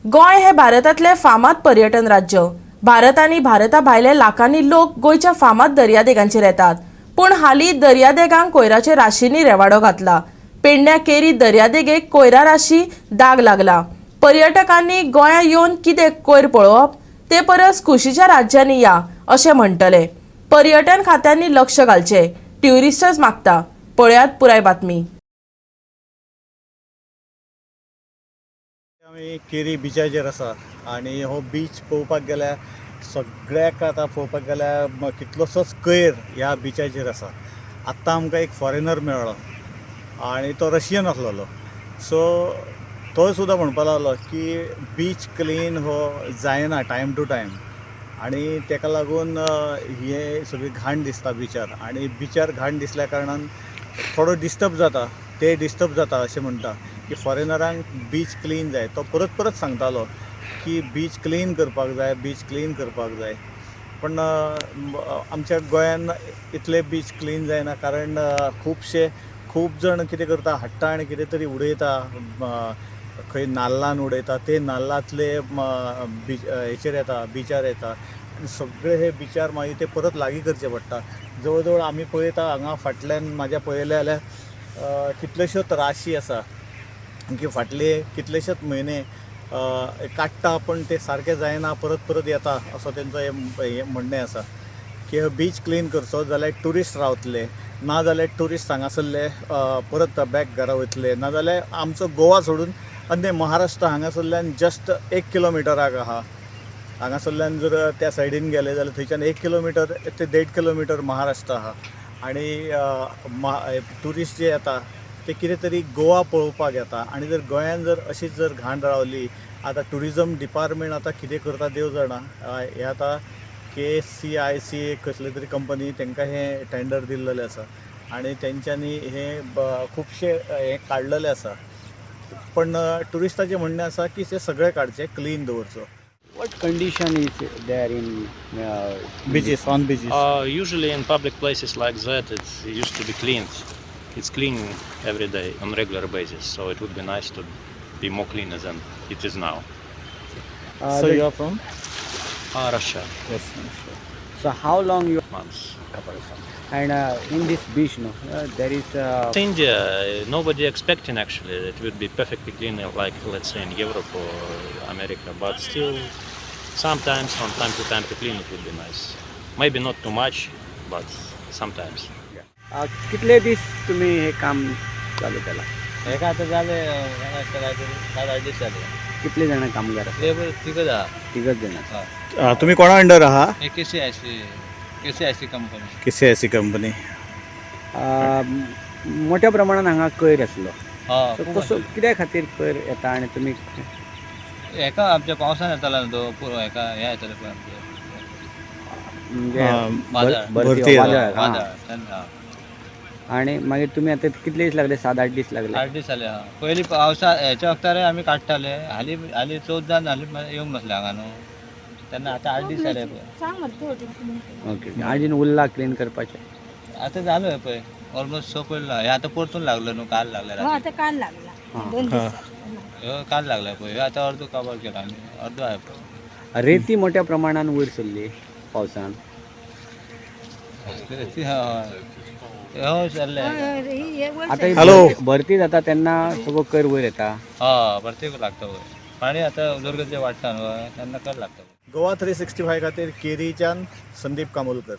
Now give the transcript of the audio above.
गोंय हे भारतातले फामाद पर्यटन राज्य। भारत आनी भारता भायले लाखांनी लोक गोंयच्या फामाद दर्यादेगांचेर येतात। पूण हालीं दर्यादेगांक कोयराचे राशींनी रेवाडो घातला। पेडण्या केरी दर्यादेगेक कोयरा राशी दाग लागला। पर्यटकांनी गोंया येवन कितें कोयर पळोवप, ते परस खुशीच्या राज्यांनी या अशें म्हणटले। पर्यटन खात्यांनी लक्ष घालचें, ट्युरिस्टच मागता। पळयात पुराय बातमी। आमी केरी बिचाचेर आसा आनी हो बीच पळोवपाक गेल्यार सगळ्याक आतां पळोवपाक गेल्यार कितलोसोच कोयर ह्या बिचाचेर आसा। आत्तां आमकां एक फॉरेनर मेळ्ळो आनी तो रशियन आसलेलो, सो तो सुद्दां म्हणपा लागलो की बीच क्लीन हो जायना टायम टू टायम आनी तेका लागून हे सगळी घाण दिसता बिचार आनी बिचार घाण दिसल्या कारणान थोडो डिस्टर्ब जाता अशें म्हणटा की फॉरेनरांक बीच क्लीन जाय। तो परत परत सांगतालो की बीच क्लीन करपाक जाय, पण आमच्या गोंयान इतले बीच क्लीन जायना कारण खूब जाण कितें करता, हाडटा आनी कितें तरी उडयता, खंय नाल्लान उडयता, ते नाल्लांतले हेचेर येता, बिचार येता आनी सगळे हे बिचार मागीर ते परत लागीं करचे पडटा। जवळ जवळ आमी पळयता हांगा फाटल्यान म्हाज्या पळयलें जाल्यार कितल्योश्योच राशी आसा की फाटले कितलेशेच म्हयने काडटा पण ते सारके जायना, परत परत येता असो तेंचो हे म्हणणें आसा की बीच क्लीन करचो जाल्यार ट्युरिस्ट रावतले, ना जाल्यार ट्युरिस्ट हांगासरले परत बॅक घरा वयतले, ना जाल्यार आमचो गोवा सोडून अन्य महाराष्ट्र हांगासरल्यान जस्ट 1 किलोमिटराक आहा। हांगासरल्यान जर त्या सायडीन गेले जाल्यार थंयच्यान 1 किलोमिटर ते 1.5 किलोमिटर महाराष्ट्र आहा आनी ट्युरिस्ट जे येता ते कितें तरी गोवा पळोवपाक येता आनी जर गोंयान जर अशीच जर घाण रावली, आतां ट्युरिजम डिपार्टमेंट आतां कितें करता देव जाणा। हे आतां KCIC कसले तरी कंपनी तांकां हे टेंडर दिल्लेलें आसा आनी तेंच्यांनी हे खुबशे हे काडलेले आसा, पण ट्युरिस्टाचें म्हणणें आसा की ते सगळे काडचे, क्लीन दवरचो। What condition is there in Beaches, on beaches. Usually in public places like that, it used to be cleaned. It's clean every day on regular basis, so it would be nice to be more cleaner than it is now. So you are from? Russia, Yes. So how long you months. and in this beach there is India, nobody expecting actually it would be perfectly clean like let's say in Europe or America, but still sometimes from time to clean it would be nice. Maybe not too much, but sometimes. कितले दीस तुम्ही हे काम चालू केला? हे काय आता झाले 7-8 दिवस झाले. कितले जण कामगार आहेत? लेबर तिघं जा. तिघच जण. तुम्ही कोणा अंडर आहा? KCIC company. KCIC company. मोठ्या प्रमाणात हांगा कोयर आसलो, हा कसो कित्या खातीर कोयर येता आनी तुमी हेका आमच्या पावसान येताला तो पुरो हेका हे येताले पळय म्हणजे भरती वादळ, हा. वादळ तेन्ना आणि मागीर तुमी आतां कितले दीस लागले? 7-8 दीस लागले. 8 दीस जाले. पयलीं पावसा हेच्या वक्तार आमी काडटाले, हाली 14 जाले येवंक बसले हांगा न्हू, तेन्ना आतां 8 दीस जाले पळय. ओके, आजीन उरला क्लीन करपाचें? आतां जालो पळय ऑलमोस्ट सोंपयलो. हे आतां परतून लागलो न्हू, काल लागले राती. काल लागला 2 दिवस. ह्यो काल लागला पळय, ह्यो आतां अर्दो कवर केला आमी, अर्दो आहे पळय. रेती मोठ्या प्रमाणान वयर सरली पावसान. हो जाल्ले. आता हॅलो. भरती जाता तेन्ना सगळो कोयर वयर येता. हा प्रत्येक लागता वय पाणी आता उदरगत जे वाडटा न्हू तेन्ना कर लागता. गोवा 365 खातीर केरीच्यान संदीप कामोलकर।